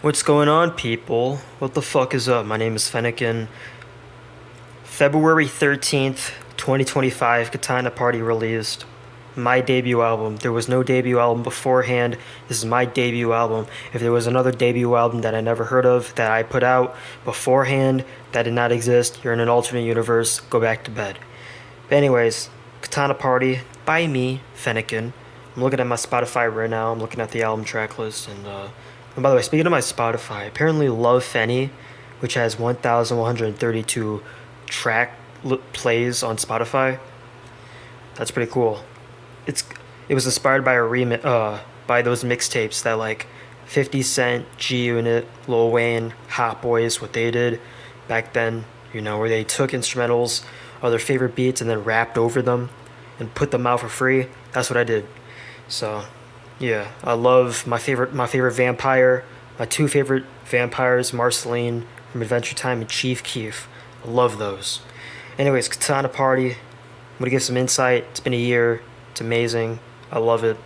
What's going on, people? What the fuck is up? My name is Fennekin. February 13th, 2025, Katana Party released. My debut album. There was no debut album beforehand. This is my debut album. If there was another debut album that I never heard of that I put out beforehand that did not exist, you're in an alternate universe. Go back to bed. But anyways, Katana Party by me, Fennekin. I'm looking at my Spotify right now. I'm looking at the album track list, and by the way, speaking of my Spotify, apparently Love Fenny, which has 1,132 track plays on Spotify, that's pretty cool. It's it was inspired by by those mixtapes that like 50 Cent, G Unit, Lil Wayne, Hot Boys, what they did back then, where they took instrumentals of their favorite beats and then rapped over them and put them out for free. That's what I did. So, yeah, I love my favorite vampire, my two favorite vampires, Marceline from Adventure Time and Chief Keef. I love those. Anyways, Katana Party. I'm gonna give some insight. It's been a year. It's amazing. I love it.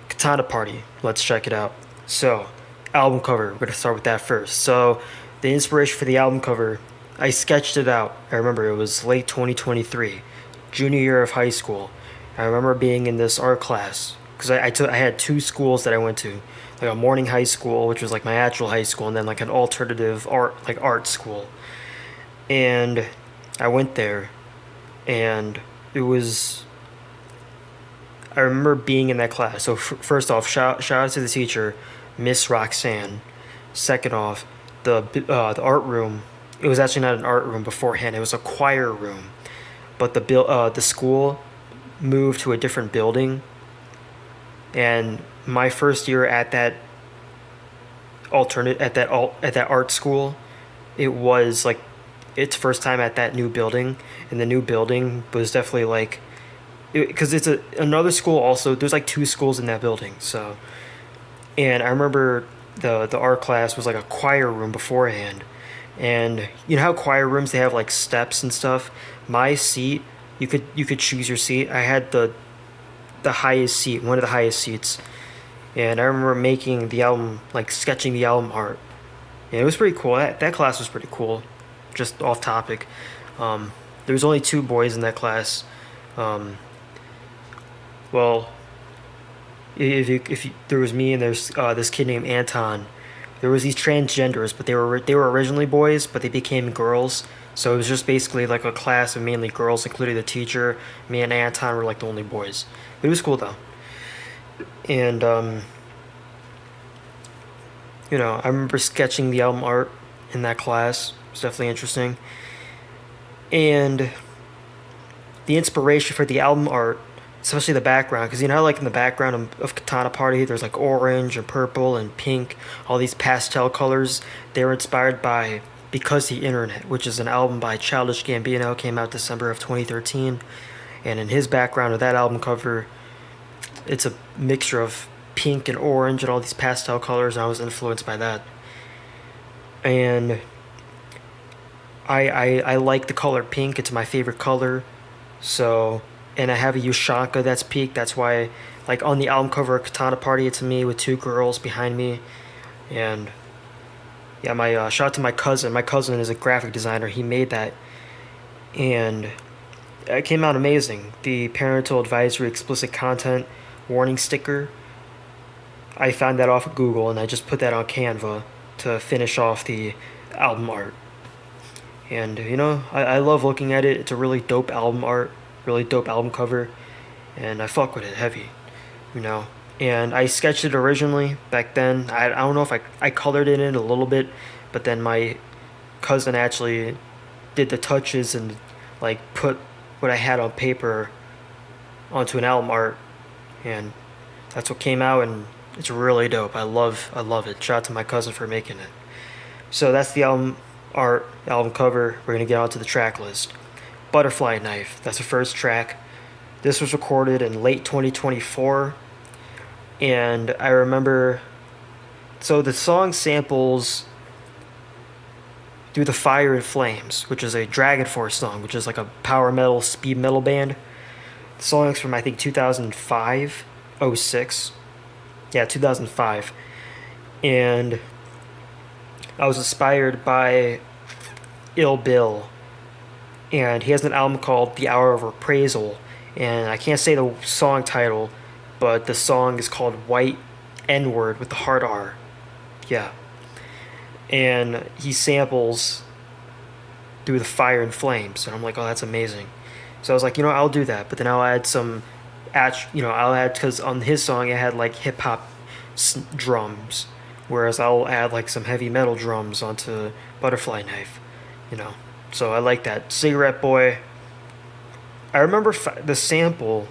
Katana Party. Let's check it out. So, album cover. We're gonna start with that first. So, the inspiration for the album cover, I sketched it out. I remember it was late 2023, junior year of high school. I remember being in this art class because I had two schools that I went to, like a morning high school, which was like my actual high school, and then like an alternative art school. And I went there, and it was I remember being in that class. So first off, shout out to the teacher, Miss Roxanne. Second off, the art room. It was actually not an art room beforehand. It was a choir room, but the school moved to a different building, and my first year at that at that art school, it was like its first time at that new building, and the new building was definitely like because it's another school also. There's like two schools in that building, so and I remember the art class was like a choir room beforehand, and you know how choir rooms they have like steps and stuff. My seat, you could choose your seat. I had the highest seat, one of the highest seats, and I remember making the album, like sketching the album art. And it was pretty cool. That class was pretty cool. Just off topic, there was only two boys in that class. Um, well, if there was me and there's this kid named Anton. There was these transgenders, but they were originally boys, but they became girls. So it was just basically like a class of mainly girls, including the teacher. Me and Anton were like the only boys. But it was cool though. And I remember sketching the album art in that class. It was definitely interesting. And the inspiration for the album art, especially the background, because you know how like in the background of Katana Party, there's like orange and purple and pink, all these pastel colors. They were inspired by Because the Internet, which is an album by Childish Gambino, came out December of 2013. And in his background of that album cover, it's a mixture of pink and orange and all these pastel colors, and I was influenced by that. And I like the color pink. It's my favorite color. So, and I have a Ushanka that's pink. That's why, like on the album cover of Katana Party, it's me with two girls behind me. And yeah, my shout out to my cousin. My cousin is a graphic designer. He made that, and it came out amazing. The parental advisory explicit content warning sticker, I found that off of Google, and I just put that on Canva to finish off the album art. And I love looking at it. It's a really dope album art, really dope album cover, and I fuck with it heavy, you know. And I sketched it originally back then. I don't know if I colored it in a little bit, but then my cousin actually did the touches and like put what I had on paper onto an album art, and that's what came out, and it's really dope. I love it. Shout out to my cousin for making it. So that's the album art, album cover. We're gonna get onto the track list. Butterfly Knife. That's the first track. This was recorded in late 2024, and I remember. So the song samples Through the Fire and Flames, which is a Dragon Force song, which is like a power metal, speed metal band. The song's from I think 2005, '06. Yeah, 2005. And I was inspired by Ill Bill, and he has an album called The Hour of Appraisal, and I can't say the song title, but the song is called White N Word with the hard R. Yeah. And he samples Through the Fire and Flames, and I'm like, oh, that's amazing. So I was like, I'll do that, but then I'll add some, I'll add, because on his song it had like hip hop drums, whereas I'll add like some heavy metal drums onto Butterfly Knife, you know. So I like that. Cigarette Boy. I remember the sample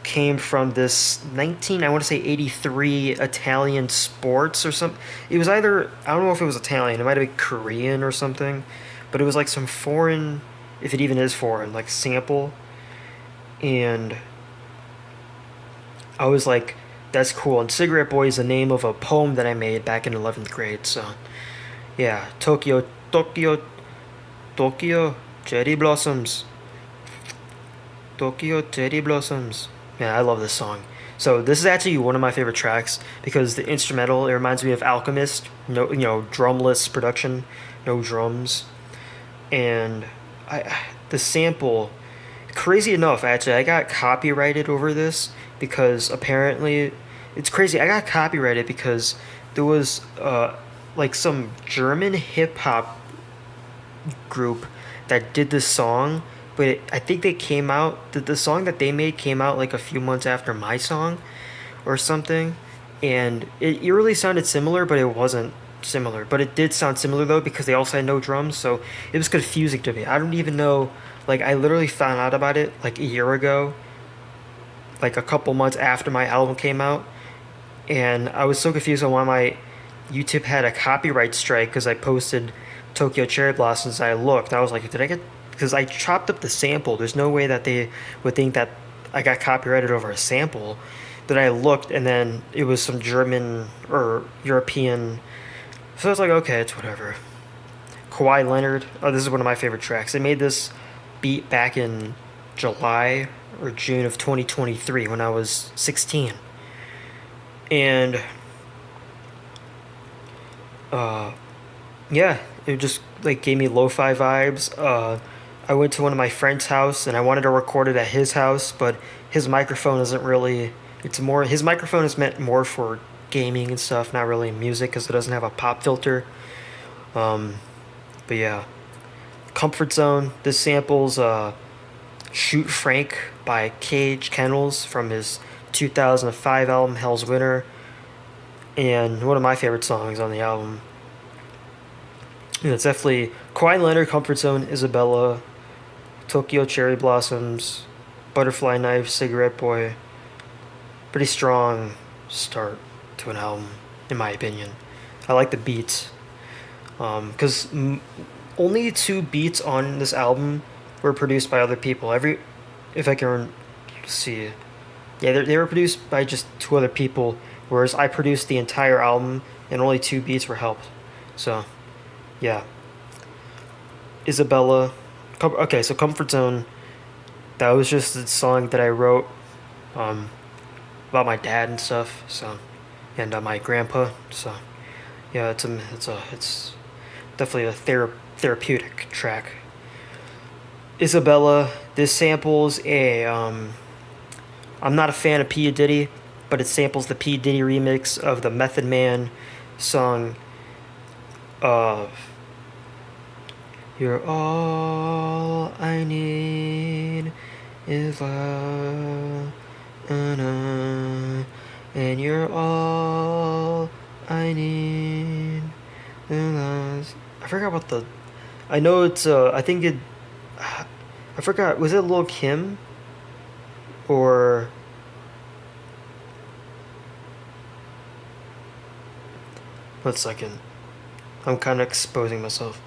came from this 19, I want to say 83 Italian sports or something. It was either, I don't know if it was Italian, it might have been Korean or something, but it was like some foreign, if it even is foreign, like sample. And I was like, that's cool. And Cigarette Boy is the name of a poem that I made back in 11th grade. So, yeah, Tokyo, Cherry Blossoms. Tokyo Cherry Blossoms. Man, I love this song. So this is actually one of my favorite tracks because the instrumental, it reminds me of Alchemist. No, drumless production, no drums. And the sample, crazy enough, actually, I got copyrighted over this because apparently, it's crazy. I got copyrighted because there was like some German hip hop group that did this song, but I think they came out. The song that they made came out like a few months after my song, or something, and it eerily sounded similar, but it wasn't similar. But it did sound similar though because they also had no drums, so it was confusing to me. I don't even know. Like I literally found out about it like a year ago, like a couple months after my album came out, and I was so confused on why my YouTube had a copyright strike because I posted Tokyo Cherry Blossoms. I looked, I was like, did I get? Because I chopped up the sample. There's no way that they would think that I got copyrighted over a sample. Then I looked, and then it was some German or European. So I was like, okay, it's whatever. Kawhi Leonard. Oh, this is one of my favorite tracks. They made this beat back in July or June of 2023 when I was 16. And uh, yeah, it just like gave me lo-fi vibes. I went to one of my friend's house and I wanted to record it at his house, but his microphone isn't really. It's more. His microphone is meant more for gaming and stuff, not really music, because it doesn't have a pop filter. Um, but yeah, Comfort Zone. This samples "Shoot Frank" by Cage Kennels from his 2005 album Hell's Winter, and one of my favorite songs on the album. And it's definitely Kawhi Leonard, Comfort Zone, Isabella, Tokyo Cherry Blossoms, Butterfly Knife, Cigarette Boy. Pretty strong start to an album, in my opinion. I like the beats. Because only two beats on this album were produced by other people. If I can see. Yeah, they were produced by just two other people, whereas I produced the entire album and only two beats were helped. So, yeah. Isabella. Okay, so Comfort Zone. That was just a song that I wrote about my dad and stuff. So, and my grandpa. So, yeah, it's definitely a therapeutic track. Isabella. This samples a I'm not a fan of P Diddy, but it samples the P Diddy remix of the Method Man song. Uh, You're all I need is love, and you're all I need. I forgot what the. I know it's. I think it. I forgot. Was it Lil Kim? Or. One second. I'm kind of exposing myself.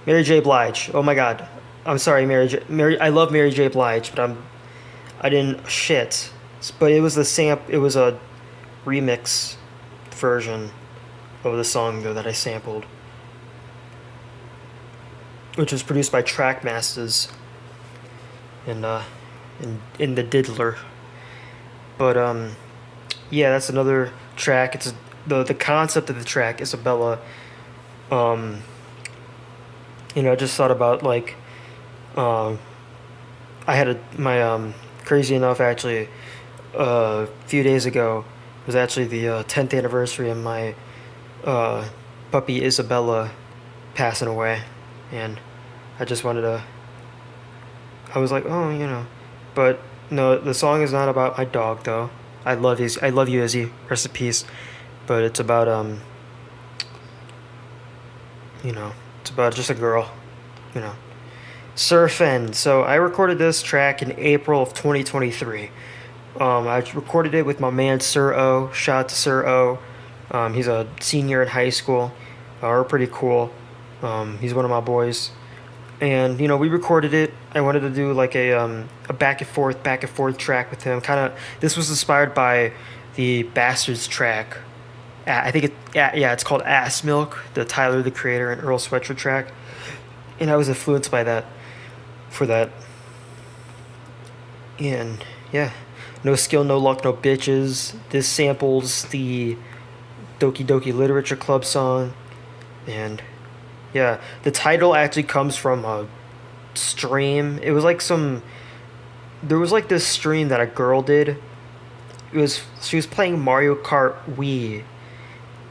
Mary J. Blige. Oh my God. I'm sorry, Mary. I love Mary J. Blige, but I didn't. Shit. But it was It was a remix version of the song though that I sampled, which was produced by Trackmasters and in the Diddler. But yeah, that's another track. It's the concept of the track, Isabella. Um, I just thought about like um, I had my crazy enough actually a few days ago was actually the 10th anniversary of my uh, puppy Isabella passing away, and I just wanted to. I was like, oh, but no, the song is not about my dog though. I love you, Izzy. Rest in peace. But it's about you know, it's about just a girl, you know. Surfin'. So I recorded this track in April of 2023. I recorded it with my man Sir O. Shout out to Sir O. He's a senior in high school. We're pretty cool. He's one of my boys, and we recorded it. I wanted to do like a back and forth track with him. Kind of. This was inspired by the Bastards track. I think yeah, it's called Ass Milk, the Tyler the Creator and Earl Sweatshirt track, and I was influenced by that for that. And yeah, no skill, no luck, no bitches. This samples the Doki Doki Literature Club song, and yeah, the title actually comes from a stream. It was like there was like this stream that a girl did. She was playing Mario Kart Wii,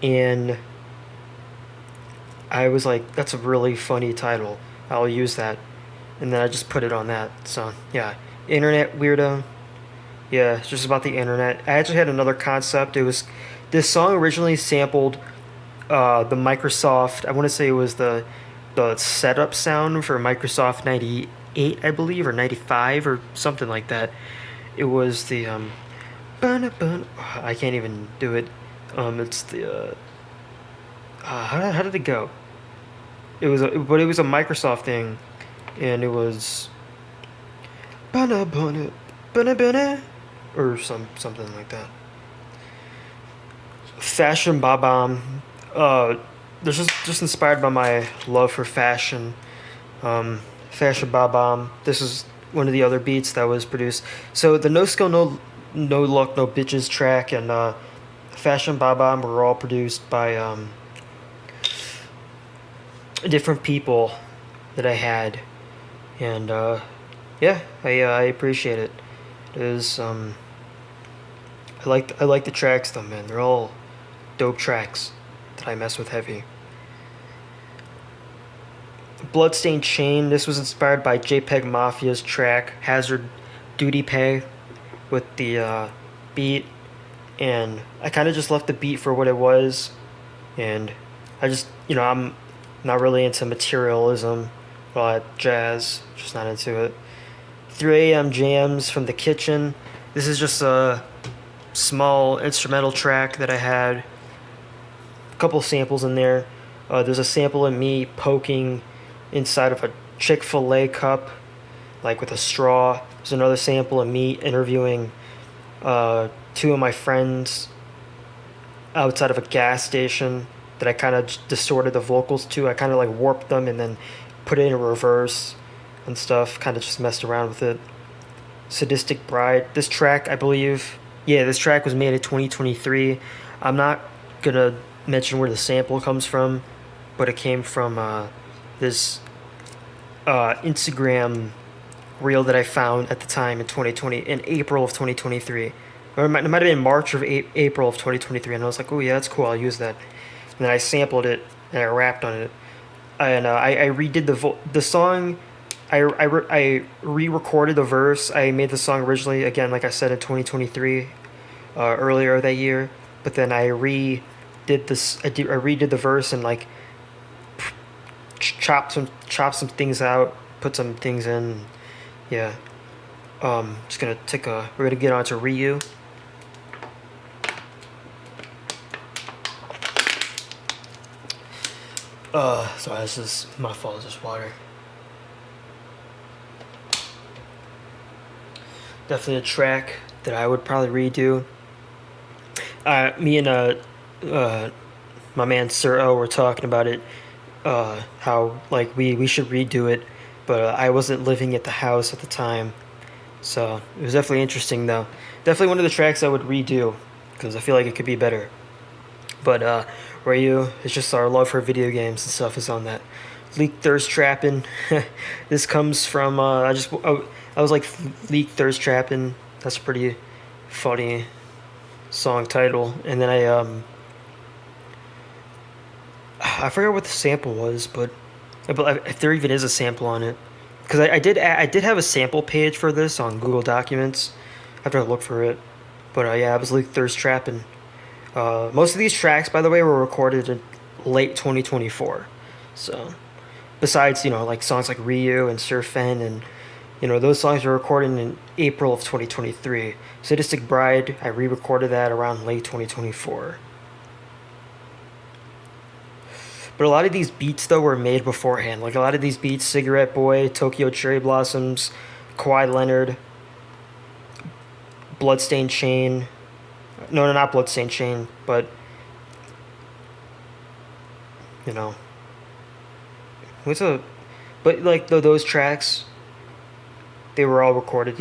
and I was like, that's a really funny title. I'll use that, and then I just put it on that. So yeah, internet weirdo. Yeah, it's just about the internet. I actually had another concept. It was this song originally sampled the Microsoft. I want to say it was the setup sound for Microsoft 98, I believe, or 95 or something like that. It was the I can't even do it. It's the how did it go? But it was a Microsoft thing, and it was bana bana bana bana or something like that. Fashion Babam. Uh, this is just inspired by my love for fashion. Fashion Babam. This is one of the other beats that was produced. So the No Skill No Luck No Bitches track and Fashion Babam were all produced by different people that I had, and yeah, I appreciate it. It is I like the tracks though, man. They're all dope tracks that I mess with heavy. Bloodstained Chain. This was inspired by JPEG Mafia's track Hazard Duty Pay with the beat, and I kind of just left the beat for what it was, and I just I'm not really into materialism, jazz, just not into it. 3 a.m. jams from the kitchen. This is just a small instrumental track that I had. A couple samples in there. There's a sample of me poking inside of a Chick-fil-A cup, like with a straw. There's another sample of me interviewing two of my friends outside of a gas station that I kind of distorted the vocals to. I kind of like warped them and then put it in reverse and stuff. Kind of just messed around with it. Sadistic Bride. This track, I believe, yeah, this track was made in 2023. I'm not gonna mention where the sample comes from, but it came from this Instagram reel that I found at the time in 2020, in April of 2023. Or it might have been March or April of 2023, and I was like, oh yeah, that's cool, I'll use that. And then I sampled it and I rapped on it, and I redid the song. I re-recorded the verse. I made the song originally, again, like I said, in 2023, earlier that year. But then I redid the verse and like chopped some things out, put some things in. Yeah. Just gonna we're gonna get on to Ryu. Sorry, this is my fault. It's just water. Definitely a track that I would probably redo. Me and my man Sir O were talking about it. How like we should redo it, but I wasn't living at the house at the time, so it was definitely interesting though. Definitely one of the tracks I would redo because I feel like it could be better. But Ryu. It's just our love for video games and stuff is on that. Leak Thirst Trappin'. This comes from I was like Leak Thirst Trappin'. That's a pretty funny song title. And then I forgot what the sample was, but if there even is a sample on it, because I did have a sample page for this on Google Documents. I have to look for it, but yeah, it was Leak Thirst Trappin'. Most of these tracks, by the way, were recorded in late 2024. So, besides, like songs like Ryu and Surfen, and, those songs were recorded in April of 2023. Sadistic Bride, I re recorded that around late 2024. But a lot of these beats, though, were made beforehand. Like a lot of these beats, Cigarette Boy, Tokyo Cherry Blossoms, Kawhi Leonard, Bloodstained Chain. No, not Bloodstained Chain, but, you know, what's a. But, like, those tracks, they were all recorded.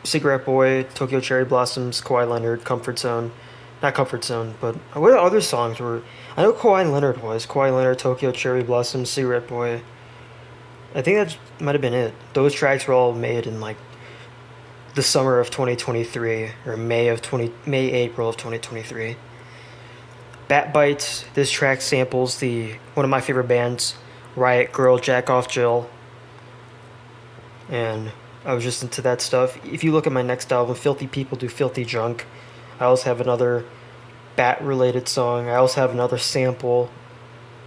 Cigarette Boy, Tokyo Cherry Blossoms, Kawhi Leonard, Comfort Zone. Not Comfort Zone, but what other songs were. I know Kawhi Leonard was. Kawhi Leonard, Tokyo Cherry Blossoms, Cigarette Boy. I think that might have been it. Those tracks were all made in, like, the summer of 2023, or April of 2023. Bat Bites, this track samples one of my favorite bands, Riot Grrrl, Jack Off Jill. And I was just into that stuff. If you look at my next album, Filthy People Do Filthy Junk, I also have another bat related song. I also have another sample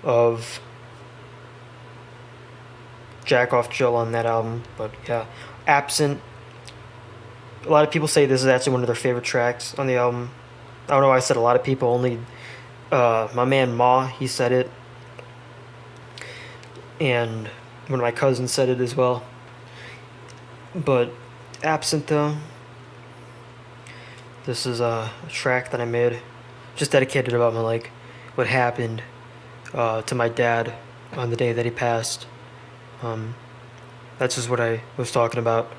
of Jack Off Jill on that album. But yeah, Absent. A lot of people say this is actually one of their favorite tracks on the album. I don't know why I said a lot of people, only my man Ma, he said it. And one of my cousins said it as well. But Absent, though, this is a track that I made, just dedicated about what happened to my dad on the day that he passed. That's just what I was talking about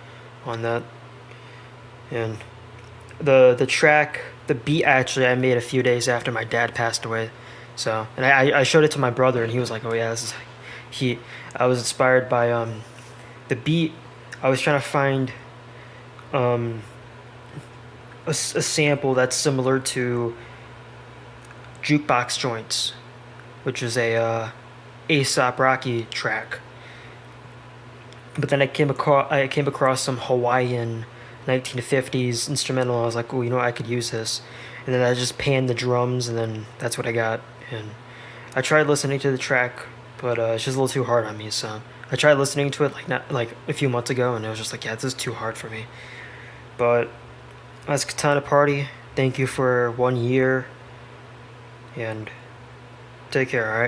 on that. And the track, the beat, actually I made a few days after my dad passed away. So, and I showed it to my brother, and he was like, "Oh yeah, this is." I was inspired by the beat. I was trying to find a sample that's similar to Jukebox Joints, which is a A$AP Rocky track. But then I came across some Hawaiian 1950s instrumental. I was like, "Oh, I could use this." And then I just panned the drums, and then that's what I got. And I tried listening to the track, but it's just a little too hard on me. So I tried listening to it like a few months ago, and it was just like, yeah, this is too hard for me. But that's Katana Party. Thank you for 1 year, and take care. All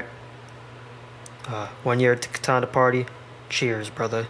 right. 1 year to Katana Party. Cheers, brother.